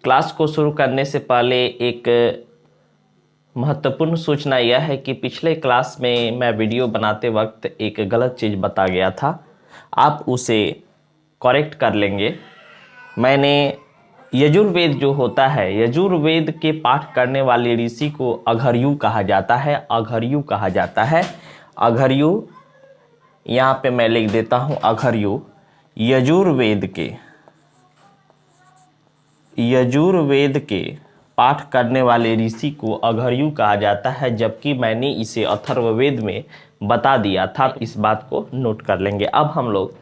Class को शुरू करने से पहले एक महत्वपूर्ण सूचना यह है कि पिछले क्लास में मैं वीडियो बनाते वक्त एक गलत चीज़ बता गया था। आप उसे करेक्ट कर लेंगे। मैंने यजुर्वेद जो होता है, यजुर्वेद के पाठ करने वाले ऋषि को अघर्यु कहा जाता है। अघर्यु कहा जाता है। अघर्यु यहाँ पे मैं लिख देता हूँ। अघर्यु यजुर्वेद के पाठ करने वाले ऋषि को अघर्यु कहा जाता है, जबकि मैंने इसे अथर्ववेद में बता दिया था। इस बात को नोट कर लेंगे। अब हम लोग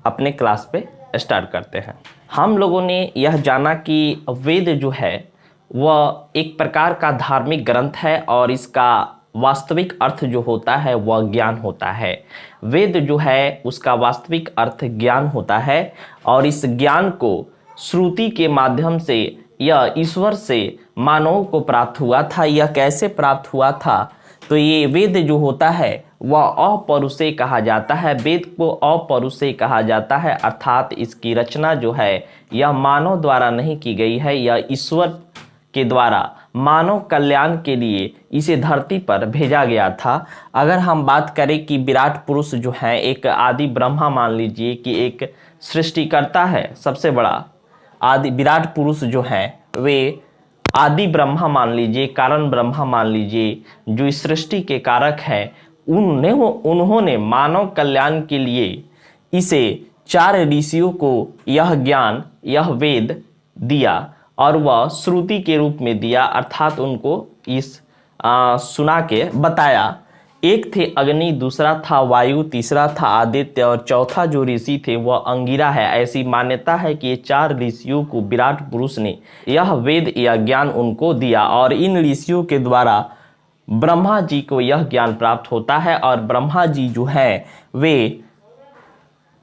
अपने क्लास पे स्टार्ट करते हैं। हम लोगों ने यह जाना कि वेद जो है वह एक प्रकार का धार्मिक ग्रंथ है और इसका वास्तविक अर्थ जो होता है वह ज्ञान होता है। वेद जो है उसका वास्तविक अर्थ ज्ञान होता है और इस ज्ञान को श्रुति के माध्यम से यह ईश्वर से मानव को प्राप्त हुआ था। यह कैसे प्राप्त हुआ था? तो ये वेद जो होता है वह अपौरुषेय कहा जाता है। वेद को अपौरुषेय कहा जाता है, अर्थात इसकी रचना जो है यह मानव द्वारा नहीं की गई है। यह ईश्वर के द्वारा मानव कल्याण के लिए इसे धरती पर भेजा गया था। अगर हम बात करें कि विराट पुरुष जो है एक आदि ब्रह्मा, मान लीजिए कि एक सृष्टिकर्ता है, सबसे बड़ा आदि विराट पुरुष जो है वे आदि ब्रह्मा मान लीजिए, कारण ब्रह्मा मान लीजिए, जो इस सृष्टि के कारक हैं, उन्होंने मानव कल्याण के लिए इसे 4 ऋषियों को यह ज्ञान, यह वेद दिया और वह श्रुति के रूप में दिया, अर्थात उनको इस सुना के बताया। एक थे अग्नि, दूसरा था वायु, तीसरा था आदित्य और चौथा जो ऋषि थे वह अंगिरा है। ऐसी मान्यता है कि ये 4 ऋषियों को विराट पुरुष ने यह वेद या ज्ञान उनको दिया और इन ऋषियों के द्वारा ब्रह्मा जी को यह ज्ञान प्राप्त होता है। और ब्रह्मा जी जो है वे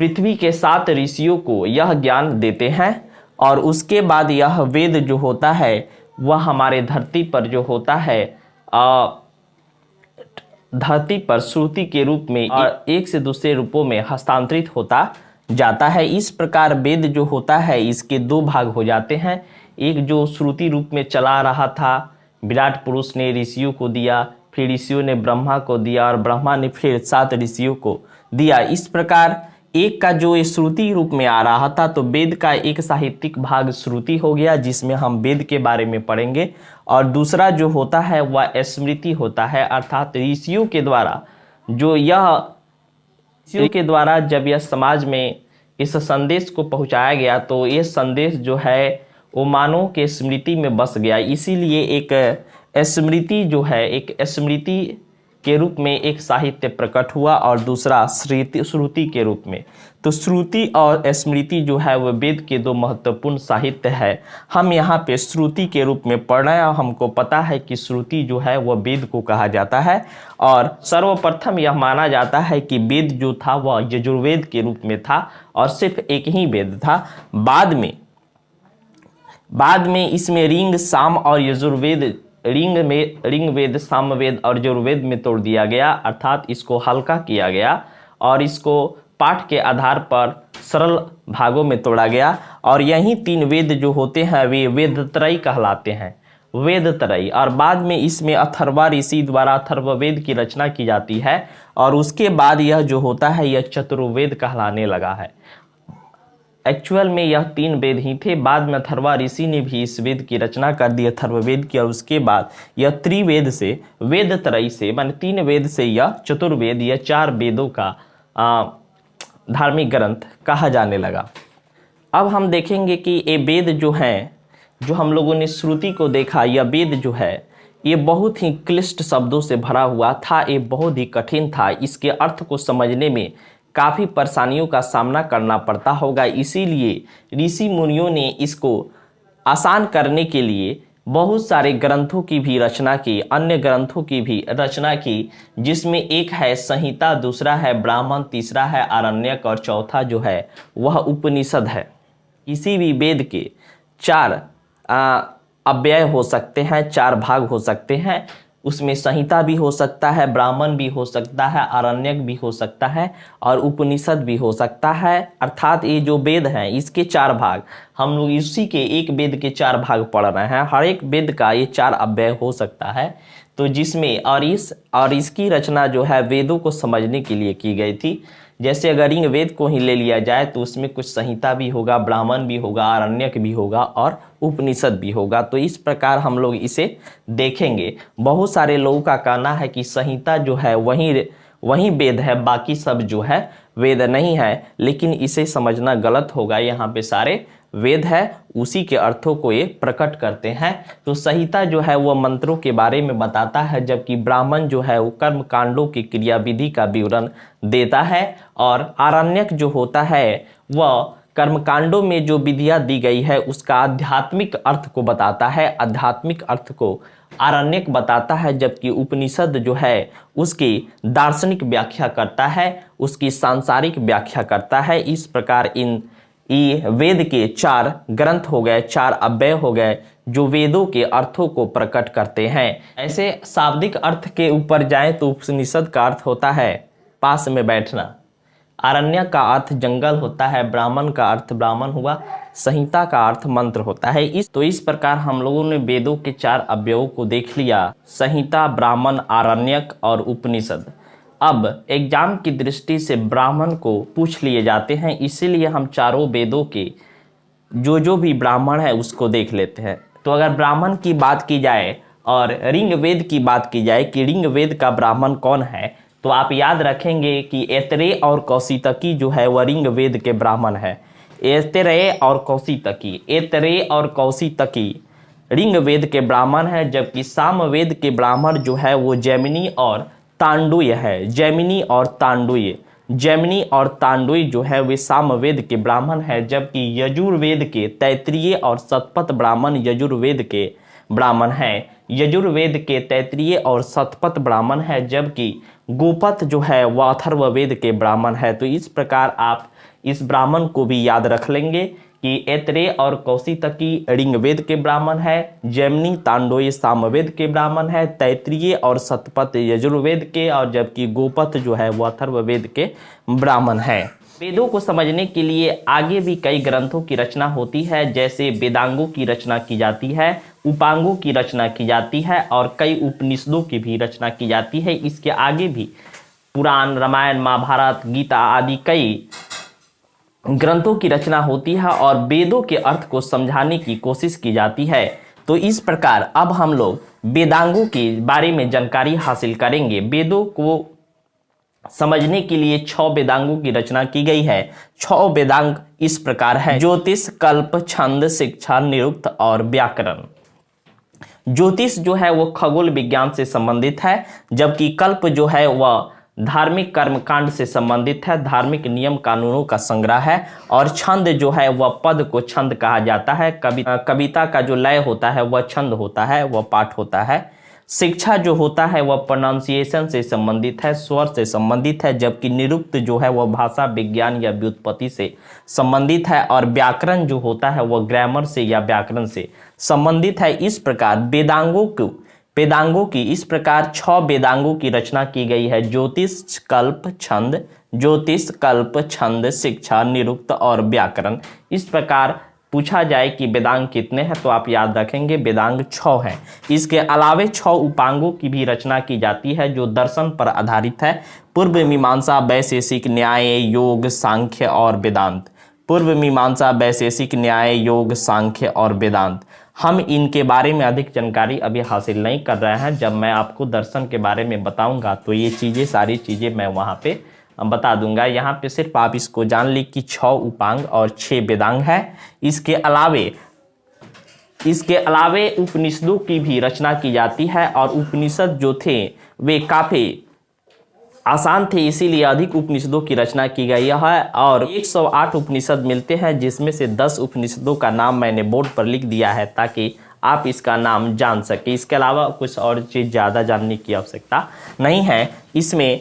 पृथ्वी के 7 ऋषियों को यह ज्ञान देते हैं और उसके बाद यह वेद जो होता है वह हमारे धरती पर जो होता है धरती पर श्रुति के रूप में और एक से दूसरे रूपों में हस्तांतरित होता जाता है। इस प्रकार वेद जो होता है इसके 2 भाग हो जाते हैं। एक जो श्रुति रूप में चला रहा था, विराट पुरुष ने ऋषियों को दिया, फिर ऋषियों ने ब्रह्मा को दिया और ब्रह्मा ने फिर 7 ऋषियों को दिया। इस प्रकार एक का जो श्रुति रूप में आ रहा था, तो वेद का एक साहित्यिक भाग श्रुति हो गया जिसमें हम वेद के बारे में पढ़ेंगे, और दूसरा जो होता है वह स्मृति होता है, अर्थात ऋषियों के द्वारा जब यह समाज में इस संदेश को पहुंचाया गया तो ये संदेश जो है वो मानव के स्मृति में बस गया। इसीलिए एक स्मृति जो है, एक स्मृति के रूप में एक साहित्य प्रकट हुआ और दूसरा श्रुति के रूप में। तो श्रुति और स्मृति जो है वह वेद के 2 महत्वपूर्ण साहित्य है। हम यहाँ पे श्रुति के रूप में पढ़ रहे हैं और हमको पता है कि श्रुति जो है वह वेद को कहा जाता है और सर्वप्रथम यह माना जाता है कि वेद जो था वह यजुर्वेद के रूप में था और सिर्फ एक ही वेद था। बाद में इसमें ऋग, साम और यजुर्वेद, ऋग्वेद, सामवेद और यजुर्वेद में तोड़ दिया गया, अर्थात इसको हल्का किया गया और इसको पाठ के आधार पर सरल भागों में तोड़ा गया। और यही 3 वेद जो होते हैं वे वेदत्रयी कहलाते हैं, वेदत्रयी। और बाद में इसमें अथर्वा ऋषि द्वारा अथर्ववेद की रचना की जाती है और उसके बाद यह जो होता है यह चतुर्वेद कहलाने लगा है। एक्चुअल में यह 3 वेद ही थे। बाद में अथर्वा ऋषि ने भी इस वेद की रचना कर दी, अथर्ववेद की, और उसके बाद यह त्रिवेद से, वेदत्रयी से, मान 3 वेद से यह चतुर्वेद, यह 4 वेदों का धार्मिक ग्रंथ कहा जाने लगा। अब हम देखेंगे कि ये वेद जो हैं, जो हम लोगों ने श्रुति को देखा, यह वेद जो है ये बहुत ही क्लिष्ट शब्दों से भरा हुआ था, ये बहुत ही कठिन था। इसके अर्थ को समझने में काफ़ी परेशानियों का सामना करना पड़ता होगा। इसीलिए ऋषि मुनियों ने इसको आसान करने के लिए बहुत सारे ग्रंथों की भी रचना की, अन्य ग्रंथों की भी रचना की, जिसमें एक है संहिता, दूसरा है ब्राह्मण, तीसरा है आरण्यक और चौथा जो है वह उपनिषद है। किसी भी वेद के 4 अव्यय हो सकते हैं, 4 भाग हो सकते हैं। उसमें संहिता भी हो सकता है, ब्राह्मण भी हो सकता है, आरण्यक भी हो सकता है और उपनिषद भी हो सकता है। अर्थात ये जो वेद हैं इसके 4 भाग, हम लोग इसी के एक वेद के 4 भाग पढ़ रहे हैं। हर एक वेद का ये 4 अव्यय हो सकता है। तो जिसमें और इसकी रचना जो है वेदों को समझने के लिए की गई थी। जैसे अगर ऋग वेद को ही ले लिया जाए तो उसमें कुछ संहिता भी होगा, ब्राह्मण भी होगा, आरण्यक भी होगा और उपनिषद भी होगा। तो इस प्रकार हम लोग इसे देखेंगे। बहुत सारे लोगों का कहना है कि संहिता जो है वही वेद है, बाकी सब जो है वेद नहीं है, लेकिन इसे समझना गलत होगा। यहाँ पे सारे वेद है, उसी के अर्थों को ये प्रकट करते हैं। तो संहिता जो है वह मंत्रों के बारे में बताता है, जबकि ब्राह्मण जो है वो कर्म कांडों की क्रिया विधि का विवरण देता है और आरण्यक जो होता है वह कर्मकांडों में जो विधियां दी गई है उसका आध्यात्मिक अर्थ को बताता है, आध्यात्मिक अर्थ को आरण्यक बताता है, जबकि उपनिषद जो है उसकी दार्शनिक व्याख्या करता है, उसकी सांसारिक व्याख्या करता है। इस प्रकार ये वेद के 4 ग्रंथ हो गए, 4 अव्यय हो गए जो वेदों के अर्थों को प्रकट करते हैं। ऐसे शाब्दिक अर्थ के ऊपर जाएं तो उपनिषद का अर्थ होता है पास में बैठना, आरण्यक का अर्थ जंगल होता है, ब्राह्मण का अर्थ ब्राह्मण हुआ, संहिता का अर्थ मंत्र होता है। इस प्रकार हम लोगों ने वेदों के 4 अव्ययों को देख लिया, संहिता, ब्राह्मण, आरण्यक और उपनिषद। अब एग्जाम की दृष्टि से ब्राह्मण को पूछ लिए जाते हैं, इसीलिए हम चारों वेदों के जो भी ब्राह्मण है उसको देख लेते हैं। तो अगर ब्राह्मण की बात की जाए और ऋग वेद की बात की जाए कि ऋग वेद का ब्राह्मण कौन है, तो आप याद रखेंगे कि ऐतरेय और कौशितकी जो है वह ऋग वेद के ब्राह्मण है। ऐतरेय और कौशितकी, ऐतरेय और कौशितकी ऋग वेद के ब्राह्मण है, जबकि सामवेद के ब्राह्मण जो है वो जैमिनी और तांडुय है। जैमिनी और तांडुय जो है वे सामवेद के ब्राह्मण है, जबकि यजुर्वेद के तैत्तिरीय और शतपथ ब्राह्मण यजुर्वेद के ब्राह्मण हैं। यजुर्वेद के तैत्तिरीय और शतपथ ब्राह्मण है, जबकि गोपथ जो है वह अथर्ववेद के ब्राह्मण है। तो इस प्रकार आप इस ब्राह्मण को भी याद रख लेंगे कि ऐतरेय और कौशितकी ऋग्वेद के ब्राह्मण है, जैमिनी तांडोय सामवेद के ब्राह्मण है, तैत्तिरीय और शतपथ यजुर्वेद के, और जबकि गोपथ जो है वह अथर्ववेद के ब्राह्मण है। वेदों को समझने के लिए आगे भी कई ग्रंथों की रचना होती है, जैसे वेदांगों की रचना की जाती है, उपांगों की रचना की जाती है और कई उपनिषदों की भी रचना की जाती है। इसके आगे भी पुराण, रामायण, महाभारत, गीता आदि कई ग्रंथों की रचना होती है और वेदों के अर्थ को समझाने की कोशिश की जाती है। तो इस प्रकार अब हम लोग वेदांगों के बारे में जानकारी हासिल करेंगे। वेदों को समझने के लिए 6 वेदांगों की रचना की गई है। 6 वेदांग इस प्रकार है: ज्योतिष, कल्प, छंद, शिक्षा, निरुक्त और व्याकरण। ज्योतिष जो है वो खगोल विज्ञान से संबंधित है, जबकि कल्प जो है वह धार्मिक कर्मकांड से संबंधित है, धार्मिक नियम कानूनों का संग्रह है, और छंद जो है वह पद को छंद कहा जाता है। कविता का जो लय होता है वह छंद होता है, वह पाठ होता है। शिक्षा जो होता है वह प्रोनाउंसिएशन से संबंधित है, स्वर से संबंधित है, जबकि निरुक्त जो है वह भाषा विज्ञान या व्युत्पत्ति से संबंधित है, और व्याकरण जो होता है वह ग्रामर से या व्याकरण से संबंधित है। इस प्रकार वेदांगों की इस प्रकार 6 वेदांगों की रचना की गई है: ज्योतिष, कल्प, छंद, शिक्षा, निरुक्त और व्याकरण। इस प्रकार पूछा जाए कि वेदांग कितने हैं तो आप याद रखेंगे वेदांग 6 हैं। इसके अलावे 6 उपांगों की भी रचना की जाती है जो दर्शन पर आधारित है: पूर्व मीमांसा, वैशेषिक, न्याय, योग, सांख्य और वेदांत। पूर्व मीमांसा, वैशेषिक, न्याय, योग, सांख्य और वेदांत। हम इनके बारे में अधिक जानकारी अभी हासिल नहीं कर रहे हैं। जब मैं आपको दर्शन के बारे में बताऊंगा तो ये सारी चीज़ें मैं वहाँ पे बता दूंगा। यहाँ पे सिर्फ आप इसको जान ली कि 6 उपांग और 6 वेदांग है। इसके अलावे उपनिषदों की भी रचना की जाती है, और उपनिषद जो थे वे काफ़ी आसान थे, इसीलिए अधिक उपनिषदों की रचना की गई है। और 108 उपनिषद मिलते हैं, जिसमें से 10 उपनिषदों का नाम मैंने बोर्ड पर लिख दिया है ताकि आप इसका नाम जान सके। इसके अलावा कुछ और चीज़ ज़्यादा जानने की आवश्यकता नहीं है। इसमें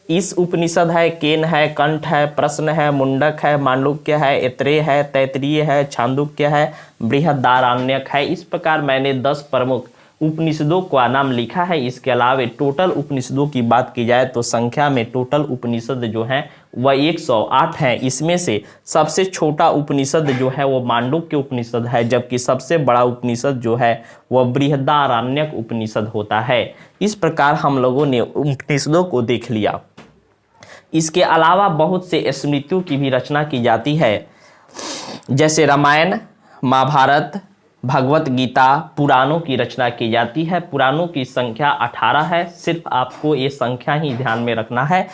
इस उपनिषद है, केन है, कंठ है, प्रश्न है, मुंडक है, मांडुक्य है, ऐतरेय है, तैत्तिरीय है, छांदोग्य है, बृहदारण्यक है। इस प्रकार मैंने 10 प्रमुख उपनिषदों का नाम लिखा है। इसके अलावा टोटल उपनिषदों की बात की जाए तो संख्या में टोटल उपनिषद जो हैं वह 108 हैं। इसमें से सबसे छोटा उपनिषद जो है वो मांडुक्य उपनिषद है, जबकि सबसे बड़ा उपनिषद जो है वह बृहदारण्यक उपनिषद होता है। इस प्रकार हम लोगों ने उपनिषदों को देख लिया। इसके अलावा बहुत से स्मृतियों की भी रचना की जाती है, जैसे रामायण, महाभारत, भगवत गीता, पुराणों की रचना की जाती है। पुराणों की संख्या 18 है। सिर्फ आपको ये संख्या ही ध्यान में रखना है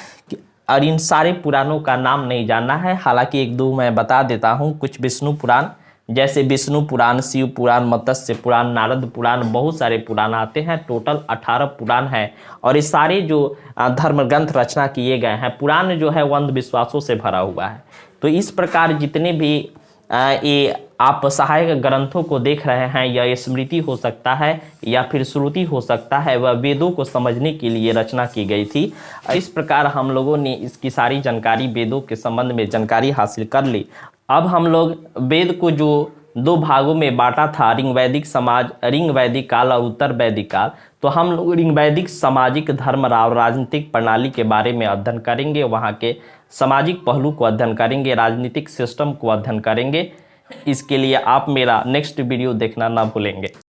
और इन सारे पुराणों का नाम नहीं जानना है। हालांकि एक दो मैं बता देता हूँ। कुछ विष्णु पुराण, जैसे विष्णु पुराण, शिव पुराण, मत्स्य पुराण, नारद पुराण, बहुत सारे पुराण आते हैं। टोटल 18 पुराण हैं और ये सारे जो धर्म ग्रंथ रचना किए गए हैं, पुराण जो है वो अंधविश्वासों से भरा हुआ है। तो इस प्रकार जितने भी ये आप सहायक ग्रंथों को देख रहे हैं, या ये स्मृति हो सकता है या फिर श्रुति हो सकता है, वह वेदों को समझने के लिए रचना की गई थी। इस प्रकार हम लोगों ने इसकी सारी जानकारी, वेदों के संबंध में जानकारी हासिल कर ली। अब हम लोग वेद को जो 2 भागों में बांटा था, ऋग वैदिक समाज, ऋग वैदिक काल और उत्तर वैदिक काल, तो हम लोग ऋग वैदिक सामाजिक धर्म और राजनीतिक प्रणाली के बारे में अध्ययन करेंगे। वहाँ के सामाजिक पहलू को अध्ययन करेंगे, राजनीतिक सिस्टम को अध्ययन करेंगे। इसके लिए आप मेरा नेक्स्ट वीडियो देखना ना भूलेंगे।